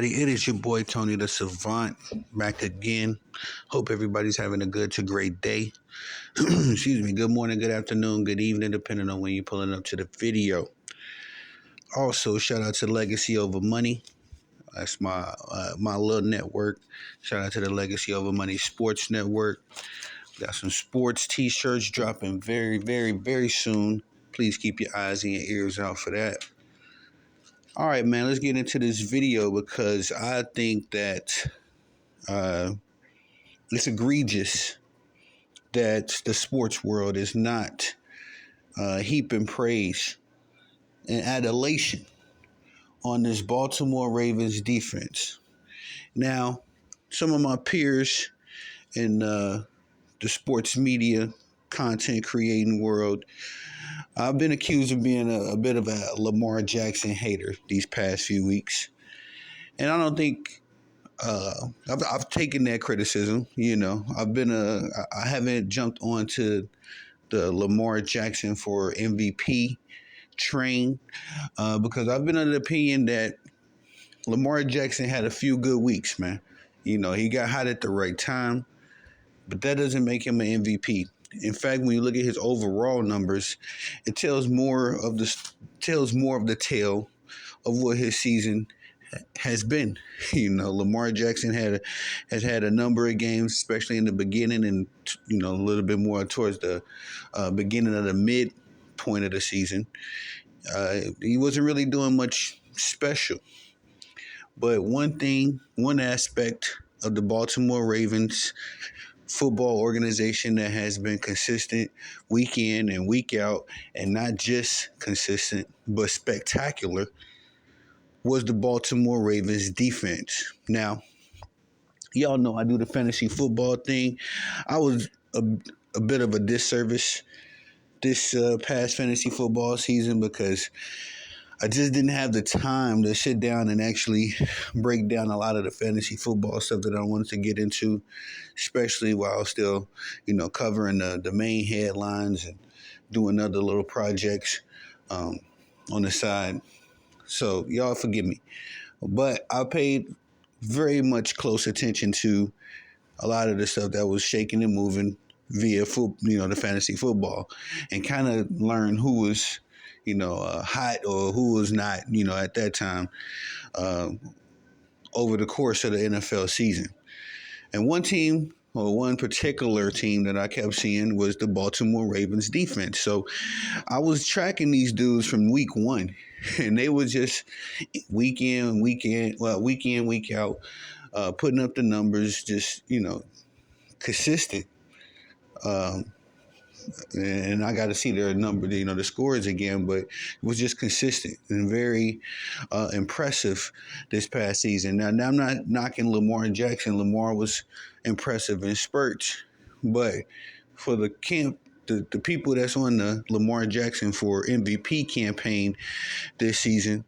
It is your boy Tony the Savant back again. Hope everybody's having a good to great day. Excuse me. Good morning, good afternoon, good evening, depending on when you're pulling up to the video. Also, shout out to Legacy Over Money. That's my little network. Shout out to the Legacy Over Money Sports Network. Got some sports T-shirts dropping very, very, very soon. Please keep your eyes and your ears out for that. All right, man, let's get into this video because I think that it's egregious that the sports world is not heaping praise and adulation on this Baltimore Ravens defense. Now, some of my peers in the sports media content creating world, I've been accused of being a bit of a Lamar Jackson hater these past few weeks. And I don't think I've taken that criticism. I haven't jumped onto the Lamar Jackson for MVP train because I've been of the opinion that Lamar Jackson had a few good weeks, man. He got hot at the right time, but that doesn't make him an MVP. In fact, when you look at his overall numbers, it tells more of the tale of what his season has been. Lamar Jackson has had a number of games, especially in the beginning, and a little bit more towards the beginning of the midpoint of the season. He wasn't really doing much special. But one aspect of the Baltimore Ravens football organization that has been consistent week in and week out, and not just consistent, but spectacular, was the Baltimore Ravens defense. Now, y'all know I do the fantasy football thing. I was a bit of a disservice this past fantasy football season because I just didn't have the time to sit down and actually break down a lot of the fantasy football stuff that I wanted to get into, especially while still, covering the main headlines and doing other little projects on the side. So y'all forgive me. But I paid very much close attention to a lot of the stuff that was shaking and moving via the fantasy football, and kind of learn who was hot or who was not, at that time, over the course of the NFL season. And one particular team that I kept seeing was the Baltimore Ravens defense. So I was tracking these dudes from week one, and they were just week in, week out, putting up the numbers, just, consistent. And I got to see their number, the scores again, but it was just consistent and very impressive this past season. Now, I'm not knocking Lamar Jackson. Lamar was impressive in spurts, but for the people that's on the Lamar Jackson for MVP campaign this season,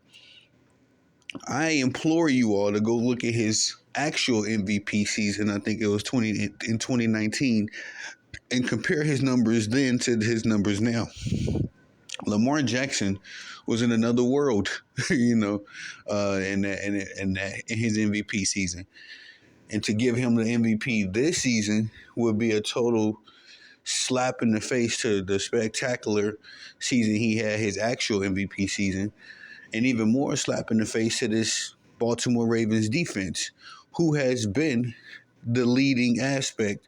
I implore you all to go look at his actual MVP season. I think it was in 2019. And compare his numbers then to his numbers now. Lamar Jackson was in another world, in his MVP season. And to give him the MVP this season would be a total slap in the face to the spectacular season he had, his actual MVP season, and even more slap in the face to this Baltimore Ravens defense, who has been the leading aspect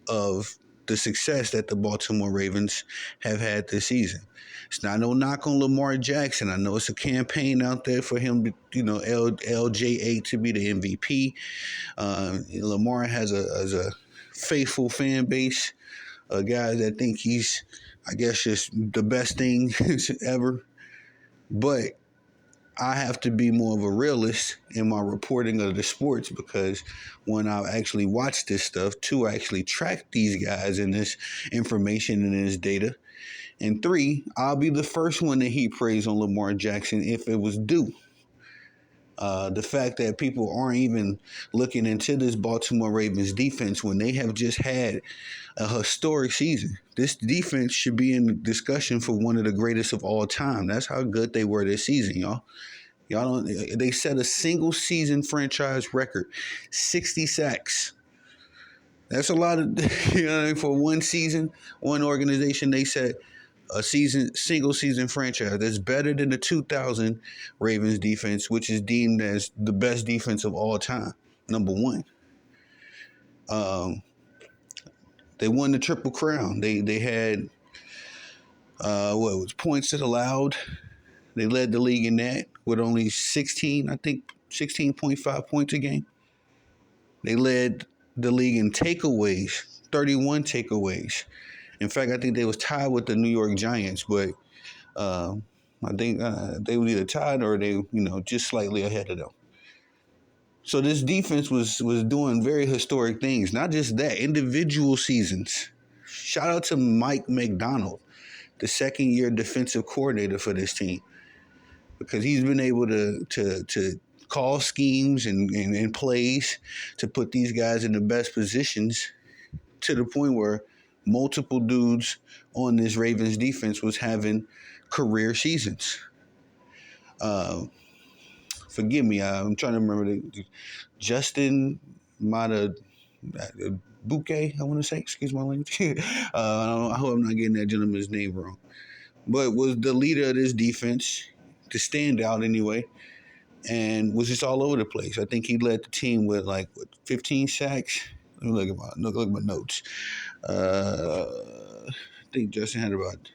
of the success that the Baltimore Ravens have had this season. It's not no knock on Lamar Jackson. I know it's a campaign out there for him, LJ8 to be the MVP. Lamar has a faithful fan base, guys that think he's, I guess, just the best thing ever. But I have to be more of a realist in my reporting of the sports, because when I actually watch this stuff, two, I actually track these guys and this information and this data. And three, I'll be the first one to heap praise on Lamar Jackson if it was due. The fact that people aren't even looking into this Baltimore Ravens defense when they have just had a historic season. This defense should be in discussion for one of the greatest of all time. That's how good they were this season, y'all. Y'all don't. They set a single season franchise record, 60 sacks. That's a lot of for one season, one organization. They set a single season franchise that's better than the 2000 Ravens defense, which is deemed as the best defense of all time. Number one. Um, they won the Triple Crown. They had what was points allowed. They led the league in that with only 16, I think 16.5 points a game. They led the league in takeaways, 31 takeaways. In fact, I think they was tied with the New York Giants, but uh, I think they were either tied or they, just slightly ahead of them. So this defense was doing very historic things. Not just that, individual seasons. Shout out to Mike McDonald, the second-year defensive coordinator for this team, because he's been able to call schemes and plays to put these guys in the best positions to the point where multiple dudes on this Ravens defense was having career seasons. Forgive me, I'm trying to remember Justin Mata Bouquet, I want to say, excuse my language. I hope I'm not getting that gentleman's name wrong. But was the leader of this defense, to stand out anyway, and was just all over the place. I think he led the team with 15 sacks. Let me look at my notes. I think Justin had about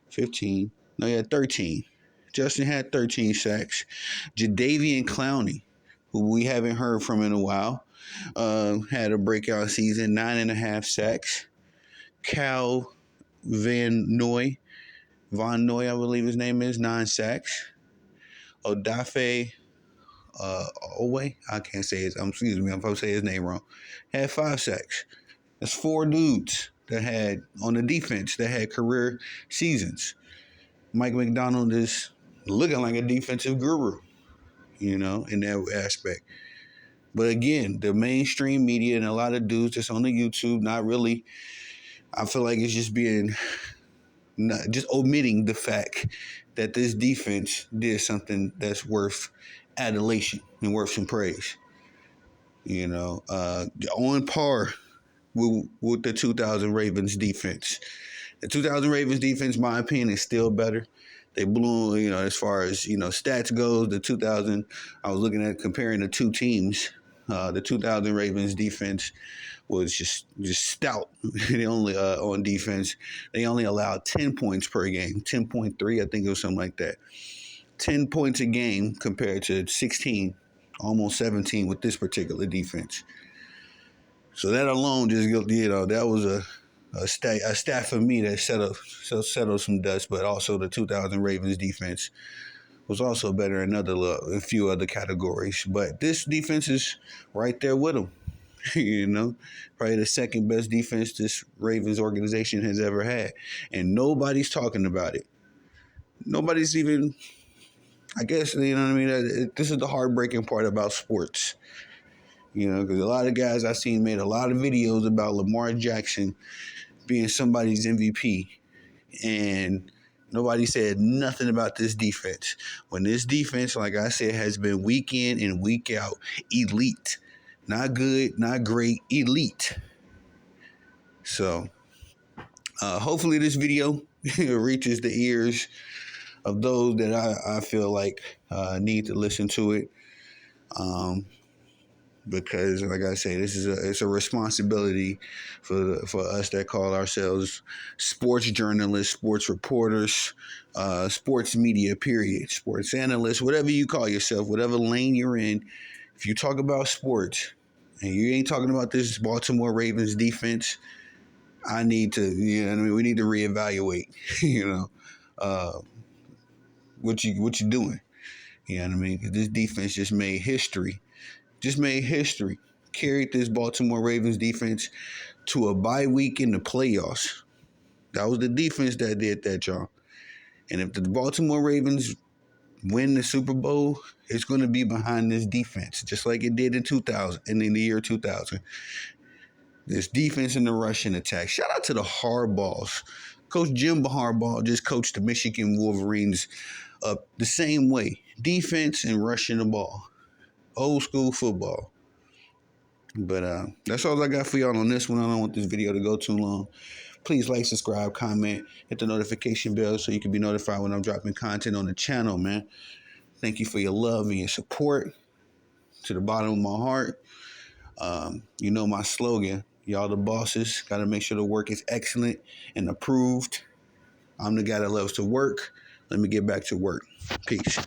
15. No, he had 13. Justin had 13 sacks. Jadeveon Clowney, who we haven't heard from in a while, had a breakout season, 9.5 sacks. Cal Von Noy, I believe his name is, 9 sacks. Odafe Owe, I can't say his, excuse me, I'm supposed to say his name wrong, had 5 sacks. That's 4 dudes that had, on the defense, that had career seasons. Mike McDonald is looking like a defensive guru, in that aspect. But again, the mainstream media and a lot of dudes that's on the YouTube, not really, I feel like it's just just omitting the fact that this defense did something that's worth adulation and worth some praise. On par with the 2000 Ravens defense. The 2000 Ravens defense, in my opinion, is still better. They blew, as far as, stats goes, the 2000, I was looking at comparing the two teams. The 2000 Ravens defense was just stout. They only, on defense, they only allowed 10 points per game, 10.3, I think it was something like that. 10 points a game compared to 16, almost 17 with this particular defense. So that alone just, that was a stat for me that settled some dust, but also the 2000 Ravens defense was also better in a few other categories. But this defense is right there with them. Probably the second best defense this Ravens organization has ever had. And nobody's talking about it. Nobody's even, I guess, this is the heartbreaking part about sports. Because a lot of guys I've seen made a lot of videos about Lamar Jackson being somebody's MVP. And nobody said nothing about this defense. When this defense, like I said, has been week in and week out, elite. Not good, not great, elite. So, hopefully this video reaches the ears of those that I feel like need to listen to it. Because, like I say, it's a responsibility for us that call ourselves sports journalists, sports reporters, sports media, period, sports analysts, whatever you call yourself, whatever lane you're in. If you talk about sports and you ain't talking about this Baltimore Ravens defense, I need to, we need to reevaluate, what you doing. Because this defense just made history. Carried this Baltimore Ravens defense to a bye week in the playoffs. That was the defense that did that, y'all. And if the Baltimore Ravens win the Super Bowl, it's going to be behind this defense, just like it did in 2000 and in the year 2000. This defense in the rushing attack. Shout out to the Hardballs. Coach Jim Harbaugh just coached the Michigan Wolverines the same way. Defense and rushing the ball. Old school football. But that's all I got for y'all on this one. I don't want this video to go too long. Please like, subscribe, comment, hit the notification bell so you can be notified when I'm dropping content on the channel, man. Thank you for your love and your support. To the bottom of my heart. You know my slogan. Y'all the bosses. Got to make sure the work is excellent and approved. I'm the guy that loves to work. Let me get back to work. Peace.